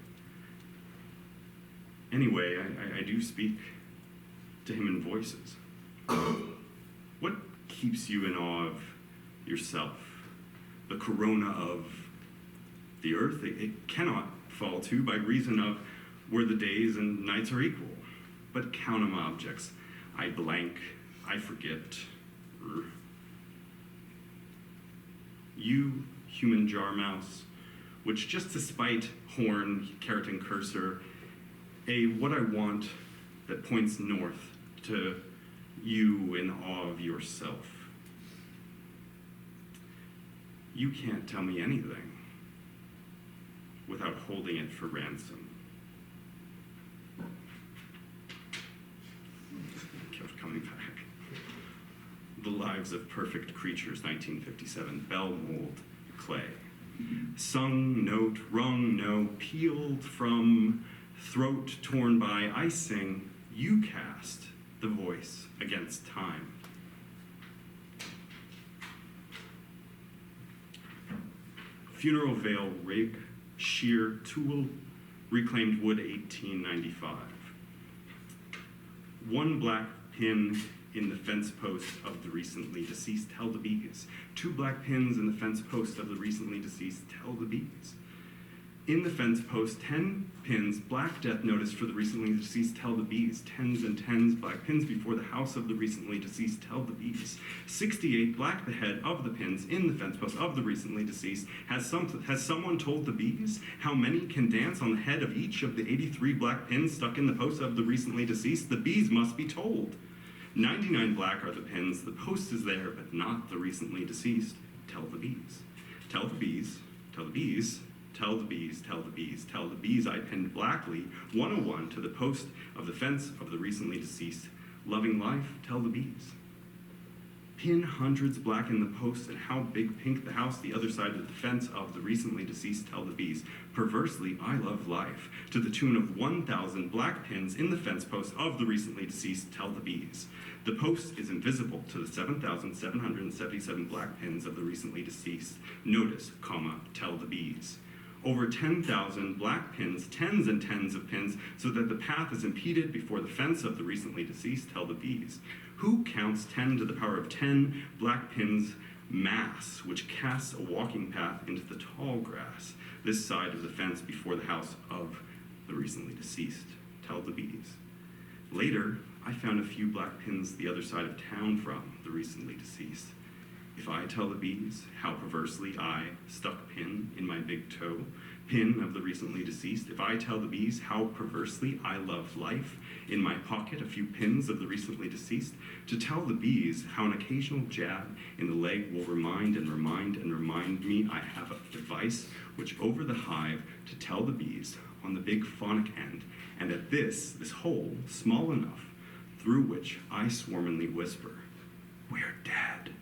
Anyway, I do speak to him in voices. What keeps you in awe of yourself? The corona of the earth, it cannot fall to by reason of where the days and nights are equal. But count 'em objects, I blank, I forget. You, human jar mouse, which just to spite horn, keratin cursor, a what I want that points north to you in awe of yourself. You can't tell me anything without holding it for ransom. Kept coming back. The Lives of Perfect Creatures, 1957, bell mold, clay. Sung note, rung no, peeled from, throat torn by, I sing, you cast the voice against time. Funeral veil rig, sheer tool, reclaimed wood, 1895. One black pin in the fence post of the recently deceased held the bees. 2 black pins in the fence post of the recently deceased held the bees. In the fence post, 10 pins, black death notice for the recently deceased held the bees. 10s and 10s, black pins before the house of the recently deceased held the bees. 68, black the head of the pins in the fence post of the recently deceased. Has someone told the bees how many can dance on the head of each of the 83 black pins stuck in the post of the recently deceased? The bees must be told. 99 black are the pins, the post is there, but not the recently deceased. Tell the bees. Tell the bees. Tell the bees. Tell the bees, tell the bees, tell the bees I pinned blackly 101 to the post of the fence of the recently deceased. Loving life, tell the bees. Pin hundreds black in the post, and how big pink the house the other side of the fence of the recently deceased, tell the bees. Perversely, I love life, to the tune of 1,000 black pins in the fence post of the recently deceased, tell the bees. The post is invisible to the 7,777 black pins of the recently deceased. Notice, comma, tell the bees. Over 10,000 black pins, 10s and 10s of pins, so that the path is impeded before the fence of the recently deceased, tell the bees. Who counts 10 to the power of 10 black pins mass, which casts a walking path into the tall grass, this side of the fence before the house of the recently deceased, tell the bees. Later, I found a few black pins the other side of town from the recently deceased. If I tell the bees how perversely I stuck pin in my big toe, pin of the recently deceased, if I tell the bees how perversely I love life, in my pocket a few pins of the recently deceased, to tell the bees how an occasional jab in the leg will remind and remind and remind me I have a device which over the hive to tell the bees on the big phonic end, and at this hole small enough through which I swarmingly whisper, we're dead.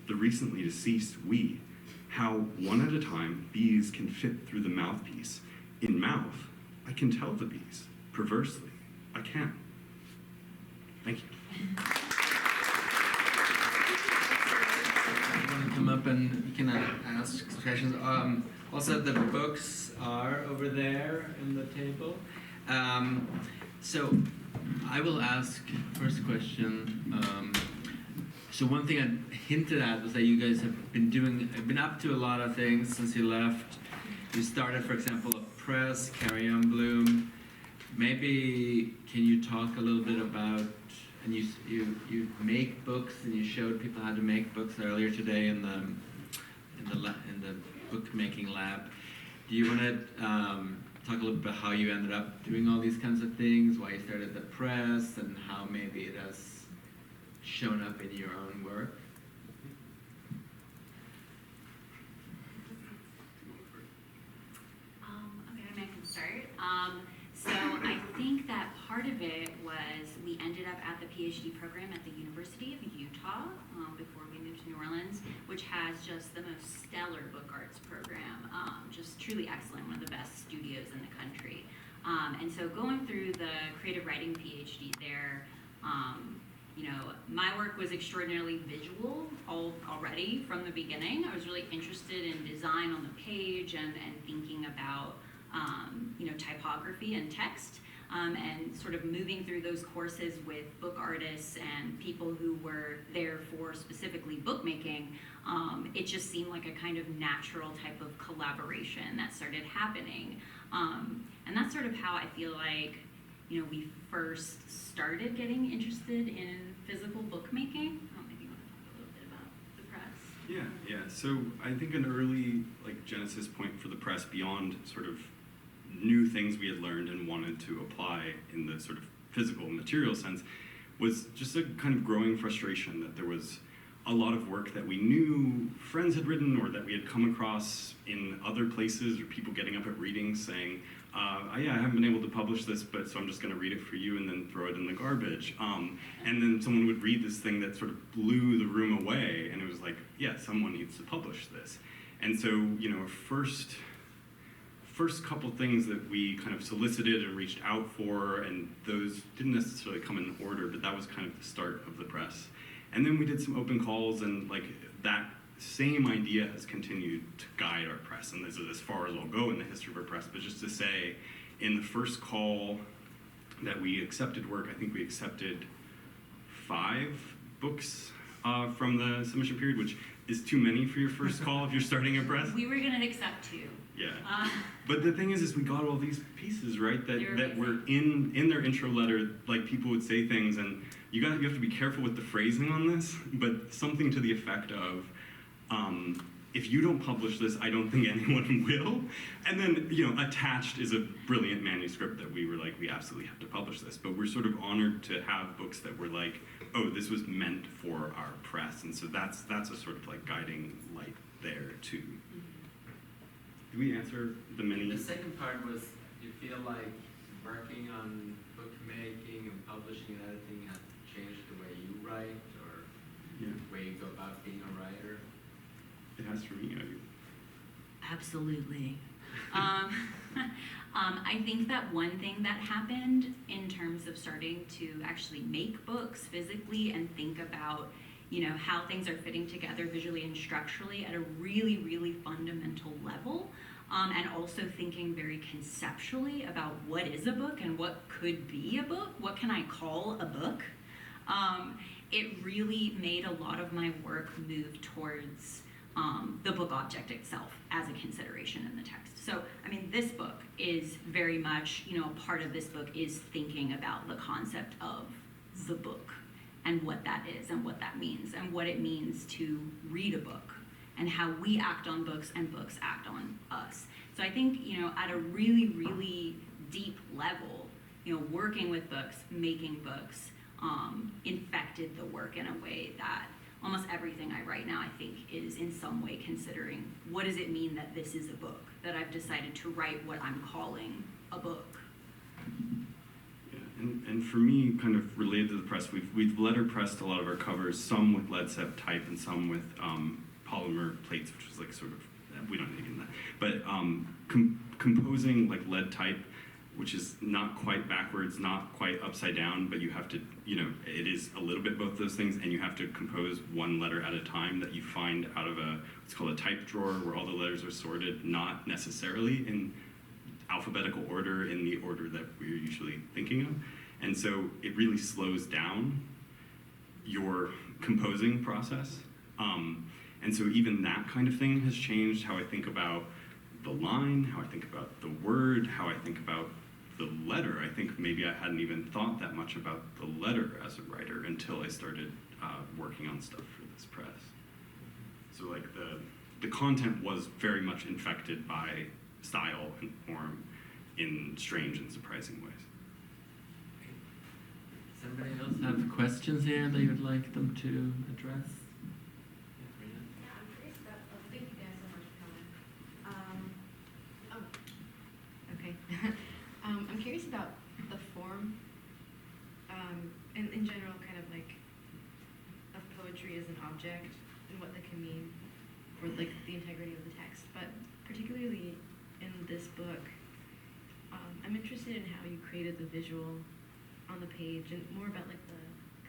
The recently deceased, we, how one at a time bees can fit through the mouthpiece. In mouth, I can tell the bees, perversely, I can. Thank you. You want to come up and you can ask questions. Also, the books are over there in the table. So I will ask first question. So one thing I hinted at was that you guys have been up to a lot of things since you left. You started, for example, a press, Carrion Bloom. Maybe can you talk a little bit about, and you make books and you showed people how to make books earlier today in the bookmaking lab. Do you want to talk a little bit about how you ended up doing all these kinds of things, why you started the press, and how maybe it has shown up in your own work? Okay, maybe I can start. So I think that part of it was we ended up at the PhD program at the University of Utah before we moved to New Orleans, which has just the most stellar book arts program, just truly excellent, one of the best studios in the country. And so going through the creative writing PhD there, you know, my work was extraordinarily visual already from the beginning. I was really interested in design on the page and thinking about, you know, typography and text, and sort of moving through those courses with book artists and people who were there for specifically bookmaking. It just seemed like a kind of natural type of collaboration that started happening. And that's sort of how I feel like, you know, we first started getting interested in physical bookmaking. Maybe you want to talk a little bit about the press. Yeah. So I think an early genesis point for the press, beyond sort of new things we had learned and wanted to apply in the sort of physical material sense, was just a kind of growing frustration that there was a lot of work that we knew friends had written or that we had come across in other places, or people getting up at readings saying, yeah, I haven't been able to publish this, but so I'm just going to read it for you and then throw it in the garbage. And then someone would read this thing that sort of blew the room away, and it was like, yeah, someone needs to publish this. And so, you know, first couple things that we kind of solicited and reached out for, and those didn't necessarily come in order, but that was kind of the start of the press. And then we did some open calls, and that same idea has continued to guide our press, and this is as far as I'll go in the history of our press, but just to say, in the first call that we accepted work, I think we accepted 5 books from the submission period, which is too many for your first call if you're starting a press. We were going to accept 2. Yeah. But the thing is we got all these pieces, right, that were in their intro letter, people would say things, and you have to be careful with the phrasing on this, but something to the effect of, if you don't publish this, I don't think anyone will. And then, you know, attached is a brilliant manuscript that we were like, we absolutely have to publish this. But we're sort of honored to have books that were like, oh, this was meant for our press. And so that's a sort of guiding light there too. Did we answer the many? The second part was, do you feel like working on bookmaking and publishing and editing has changed the way you write, or the way you go about being a writer? It has for me. Absolutely. I think that one thing that happened in terms of starting to actually make books physically and think about, you know, how things are fitting together visually and structurally at a really, really fundamental level, and also thinking very conceptually about what is a book and what could be a book, what can I call a book. It really made a lot of my work move towards the book object itself as a consideration in the text. So, I mean, this book is very much, you know, part of this book is thinking about the concept of the book and what that is and what that means and what it means to read a book and how we act on books and books act on us. So I think, at a really, really deep level, working with books, making books, infected the work in a way that almost everything I write now, I think, is in some way considering what does it mean that this is a book, that I've decided to write what I'm calling a book. Yeah, and for me, kind of related to the press, we've letterpressed a lot of our covers, some with lead sep type and some with polymer plates, which was like sort of, we don't need that, but composing like lead type, which is not quite backwards, not quite upside down, but you have to, it is a little bit both those things, and you have to compose one letter at a time that you find out of what's called a type drawer, where all the letters are sorted, not necessarily in alphabetical order, in the order that we're usually thinking of. And so it really slows down your composing process. And so even that kind of thing has changed how I think about the line, how I think about the word, how I think about the letter. I think maybe I hadn't even thought that much about the letter as a writer until I started working on stuff for this press. So like the content was very much infected by style and form in strange and surprising ways. Does anybody else have questions here that you would like them to address? Yeah, I'm curious about, thank you guys so much for coming. Okay. I'm curious about the form, and in general, kind of like, of poetry as an object and what that can mean for like the integrity of the text. But particularly in this book, I'm interested in how you created the visual on the page and more about like the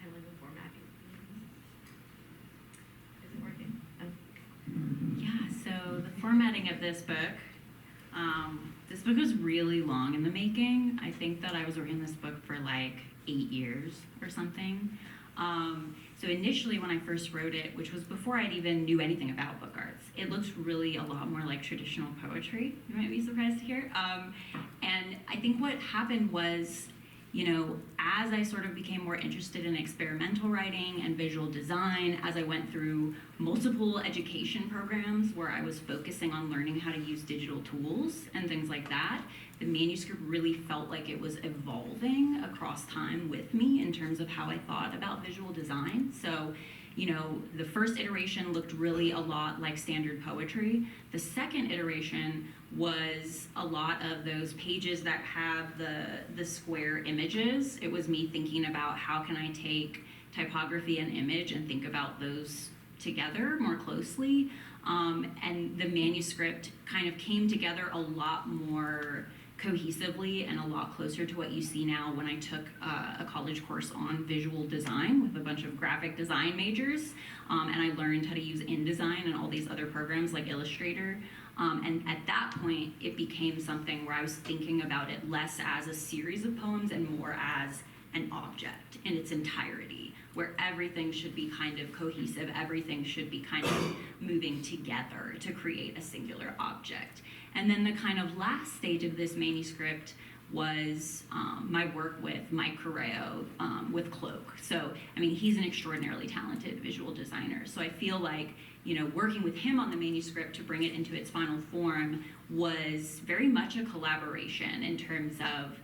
kind of like the formatting. Is it working? Oh. Yeah, so the formatting of this book was really long in the making. I think that I was working on this book for like 8 years or something. So initially when I first wrote it, which was before I'd even knew anything about book arts, it looks really a lot more like traditional poetry, you might be surprised to hear. And I think what happened was, as I sort of became more interested in experimental writing and visual design, as I went through multiple education programs where I was focusing on learning how to use digital tools and things like that, the manuscript really felt like it was evolving across time with me in terms of how I thought about visual design. So, the first iteration looked really a lot like standard poetry. The second iteration was a lot of those pages that have the square images. It was me thinking about how can I take typography and image and think about those together more closely. And the manuscript kind of came together a lot more cohesively and a lot closer to what you see now when I took a college course on visual design with a bunch of graphic design majors, and I learned how to use InDesign and all these other programs like Illustrator. And at that point, it became something where I was thinking about it less as a series of poems and more as an object in its entirety, where everything should be kind of cohesive, everything should be kind of moving together to create a singular object. And then the kind of last stage of this manuscript was my work with Mike Correo with Cloak. So, he's an extraordinarily talented visual designer. So I feel like, working with him on the manuscript to bring it into its final form was very much a collaboration in terms of,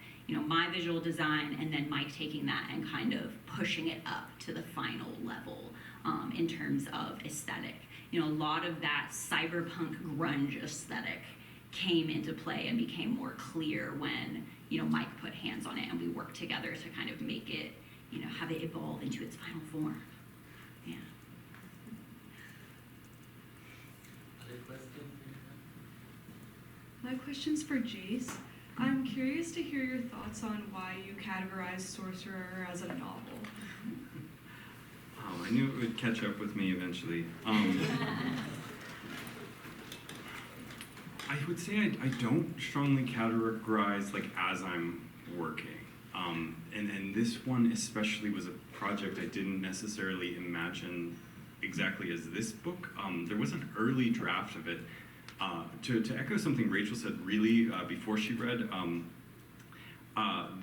my visual design and then Mike taking that and kind of pushing it up to the final level in terms of aesthetic. A lot of that cyberpunk grunge aesthetic came into play and became more clear when, Mike put hands on it and we worked together to kind of make it, have it evolve into its final form. Yeah. Other questions? My question's for Jace. I'm curious to hear your thoughts on why you categorize Sorcererer as a novel. Oh, I knew it would catch up with me eventually. I would say I don't strongly categorize like as I'm working. And this one especially was a project I didn't necessarily imagine exactly as this book. There was an early draft of it. To echo something Rachel said really before she read,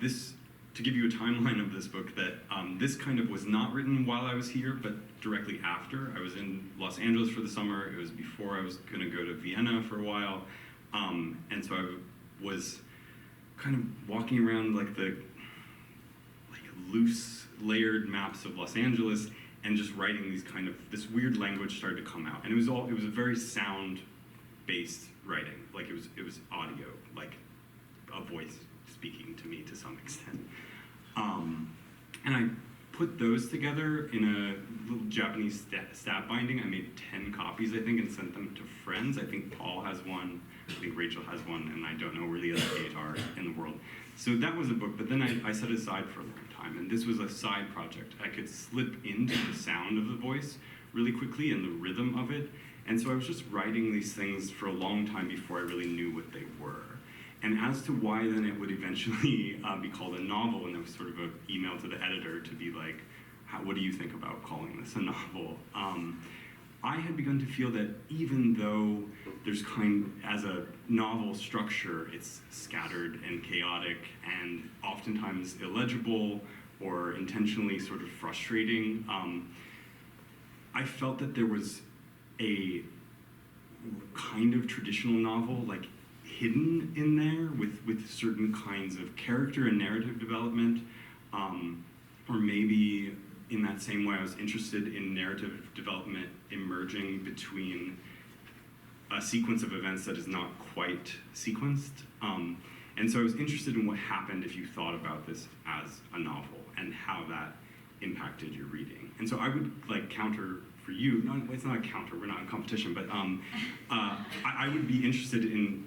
this to give you a timeline of this book, that this kind of was not written while I was here, but directly after. I was in Los Angeles for the summer. It was before I was going to go to Vienna for a while. And so I was kind of walking around like loose layered maps of Los Angeles and just writing these kind of, this weird language started to come out. And it was a very sound-based writing. Like it was audio, like a voice speaking to me to some extent. And I put those together in a little Japanese stat binding. I made 10 copies, I think, and sent them to friends. I think Paul has one, I think Rachel has one, and I don't know where the other 8 are in the world. So that was a book, but then I set it aside for a long time, and this was a side project. I could slip into the sound of the voice really quickly and the rhythm of it, and so I was just writing these things for a long time before I really knew what they were. And as to why then it would eventually be called a novel, and there was sort of an email to the editor to be like, what do you think about calling this a novel? I had begun to feel that even though there's as a novel structure, it's scattered and chaotic and oftentimes illegible or intentionally sort of frustrating, I felt that there was a kind of traditional novel, like hidden in there with certain kinds of character and narrative development, or maybe in that same way I was interested in narrative development emerging between a sequence of events that is not quite sequenced. And so I was interested in what happened if you thought about this as a novel and how that impacted your reading. And so I would like counter for you, no, it's not a counter, we're not in competition, but I would be interested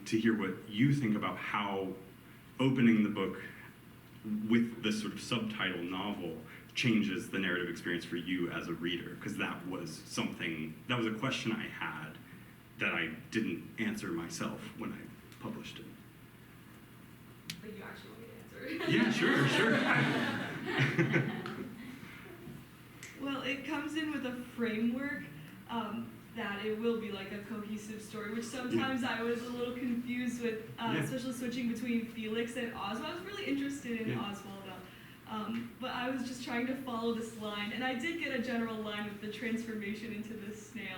to hear what you think about how opening the book with this sort of subtitle novel changes the narrative experience for you as a reader, because that was a question I had that I didn't answer myself when I published it. But you actually want me to answer? Yeah, sure. Well, it comes in with a framework that it will be like a cohesive story, which sometimes I was a little confused with, especially switching between Felix and Oswald. I was really interested in Oswald, but I was just trying to follow this line, and I did get a general line with the transformation into the snail.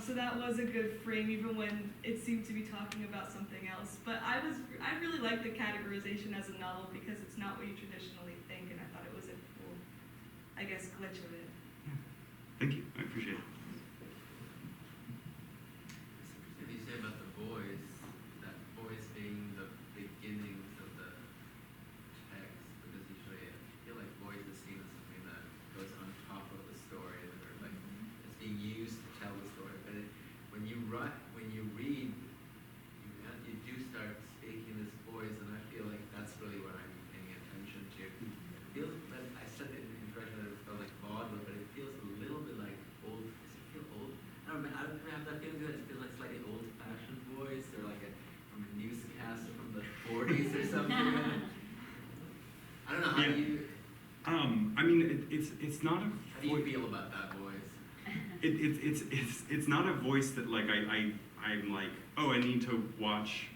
So that was a good frame, even when it seemed to be talking about something else. But I really like the categorization as a novel because it's not what you traditionally think, and I thought it was a cool, I guess, glitch of it. Yeah. Thank you. I appreciate it. What you say about the voice, that voice being the beginnings of the text, because usually I feel like voice is seen as something that goes on top of the story, or like it's being used to tell the story. But when you read, you do start speaking this voice, and I feel like that's really what I'm paying attention to. It feels, but I said it in the impression that it felt like vaudeville, but it feels a little bit like old. Does it feel old? I don't know. I don't have that feeling. It feels like slightly old-fashioned voice, or like from a newscast from the 40s or something. I don't know how you. I mean, it's not a. How do you feel about that voice? It's not a voice that like I'm like, oh, I need to watch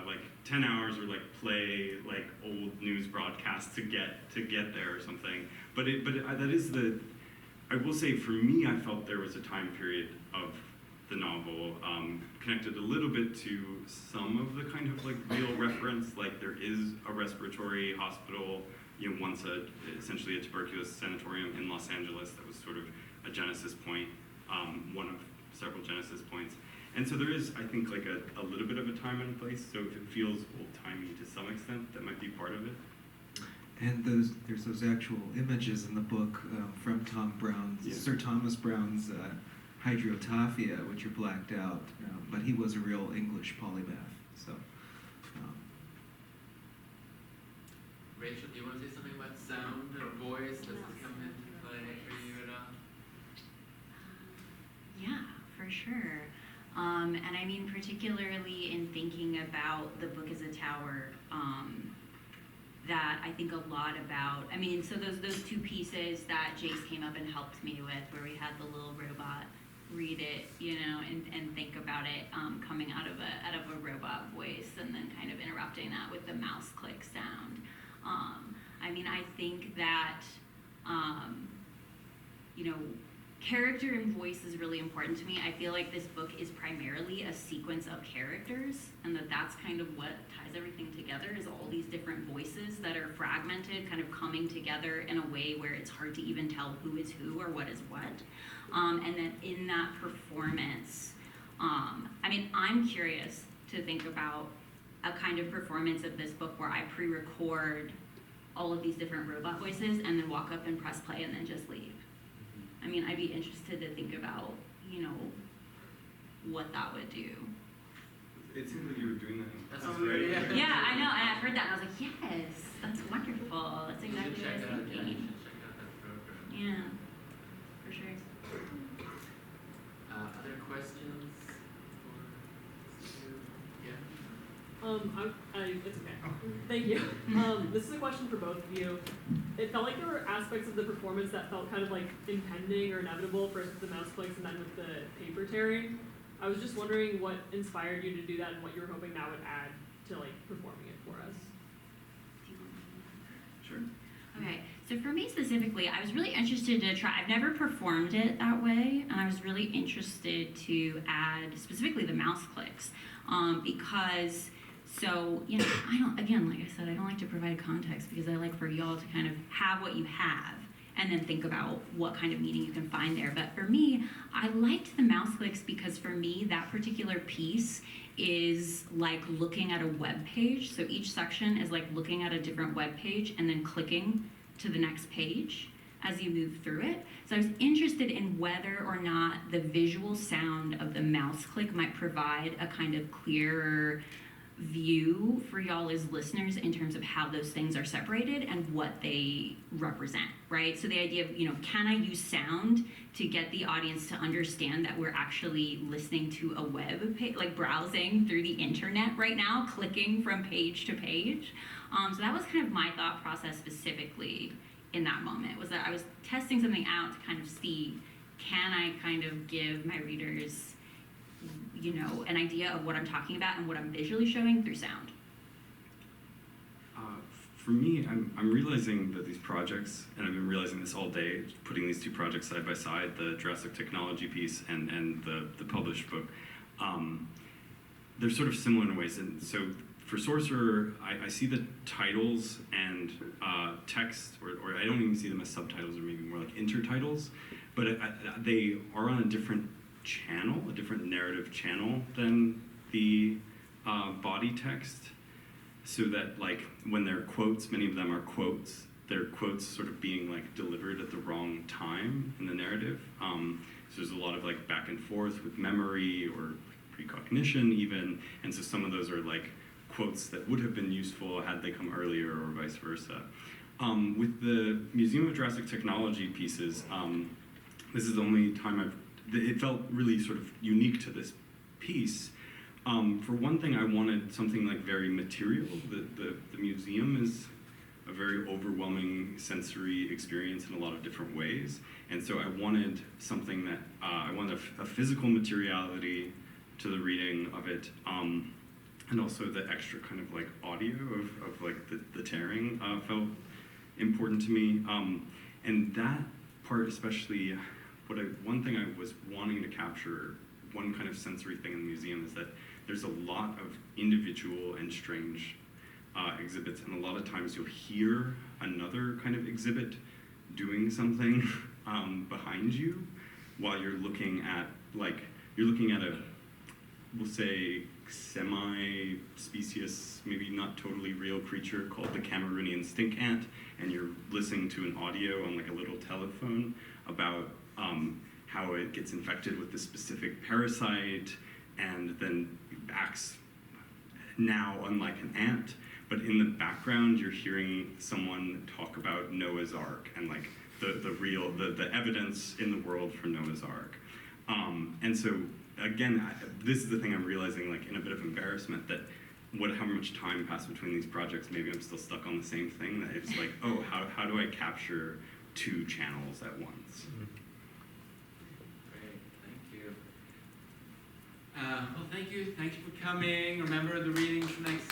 like 10 hours or like play like old news broadcasts to get there or something. But that is I will say for me, I felt there was a time period of the novel connected a little bit to some of the kind of like real reference. Like there is a respiratory hospital, once essentially a tuberculosis sanatorium in Los Angeles that was sort of a genesis point, one of several genesis points. And so there is, I think, like a little bit of a time and place. So if it feels old-timey to some extent, that might be part of it. And there's those actual images in the book from Sir Thomas Browne's Hydriotaphia, which are blacked out, but he was a real English polymath. So. Rachel, do you want to say something about sound or voice? Does this come into play for you at all? Yeah, for sure. And I mean, particularly in thinking about the book as a tower, that I think a lot about, so those two pieces that Jace came up and helped me with, where we had the little robot read it, and think about it coming out of a robot voice, and then kind of interrupting that with the mouse click sound. I mean, I think that, you know, character and voice is really important to me. I feel like this book is primarily a sequence of characters, and that's kind of what ties everything together, is all these different voices that are fragmented, kind of coming together in a way where it's hard to even tell who is who or what is what. And then in that performance, I mean, I'm curious to think about a kind of performance of this book where I pre-record all of these different robot voices and then walk up and press play and then just leave. I mean, I'd be interested to think about, you know, what that would do. It seems like you were doing that. That's great. Yeah, I know, and I heard that and I was like, yes, that's wonderful. That's You exactly should what I check was out, yeah, you thinking. should check out that program. Yeah, for sure. Other questions for Stu? Yeah. It's okay. Thank you. This is a question for both of you. It felt like there were aspects of the performance that felt kind of like impending or inevitable, first with the mouse clicks and then with the paper tearing. I was just wondering what inspired you to do that and what you were hoping that would add to like performing it for us. Sure. Okay, so for me specifically, I was really interested to try, I've never performed it that way, and I was really interested to add specifically the mouse clicks, because, so, you know, I don't, again, like I said, I don't like to provide context because I like for y'all to kind of have what you have and then think about what kind of meaning you can find there. But for me, I liked the mouse clicks because for me, that particular piece is like looking at a web page. So each section is like looking at a different web page and then clicking to the next page as you move through it. So I was interested in whether or not the visual sound of the mouse click might provide a kind of clearer view for y'all as listeners in terms of how those things are separated and what they represent, right? So the idea of, you know, can I use sound to get the audience to understand that we're actually listening to a web page, like browsing through the internet right now, clicking from page to page. So that was kind of my thought process specifically in that moment, was that I was testing something out to kind of see, can I kind of give my readers, you know, an idea of what I'm talking about and what I'm visually showing through sound. For me, I'm realizing that these projects, and I've been realizing this all day, putting these two projects side by side, the Jurassic Technology piece and the published book, they're sort of similar in ways. And so for Sorcererer, I see the titles and text, or I don't even see them as subtitles, or maybe more like intertitles, but they are on a different channel, a different narrative channel than the body text, so that like when they're quotes, many of them are quotes, they're quotes sort of being like delivered at the wrong time in the narrative. So there's a lot of like back and forth with memory or precognition even, and so some of those are like quotes that would have been useful had they come earlier or vice versa. With the Museum of Jurassic Technology pieces, this is the only time it felt really sort of unique to this piece. For one thing, I wanted something like very material. The museum is a very overwhelming sensory experience in a lot of different ways. And so I wanted something that, I wanted a physical materiality to the reading of it, and also the extra kind of like audio of like the tearing felt important to me. And that part especially, one thing I was wanting to capture, one kind of sensory thing in the museum, is that there's a lot of individual and strange exhibits, and a lot of times you'll hear another kind of exhibit doing something behind you while you're looking at a, we'll say, semi-specious, maybe not totally real creature called the Cameroonian stink ant, and you're listening to an audio on like a little telephone about how it gets infected with this specific parasite and then acts now unlike an ant, but in the background you're hearing someone talk about Noah's Ark and like the evidence in the world for Noah's Ark. And so again, this is the thing I'm realizing, like in a bit of embarrassment, that how much time passed between these projects, maybe I'm still stuck on the same thing, that it's like, oh, how do I capture two channels at once? Great, thank you. Well, thank you. Thanks for coming. Remember the readings next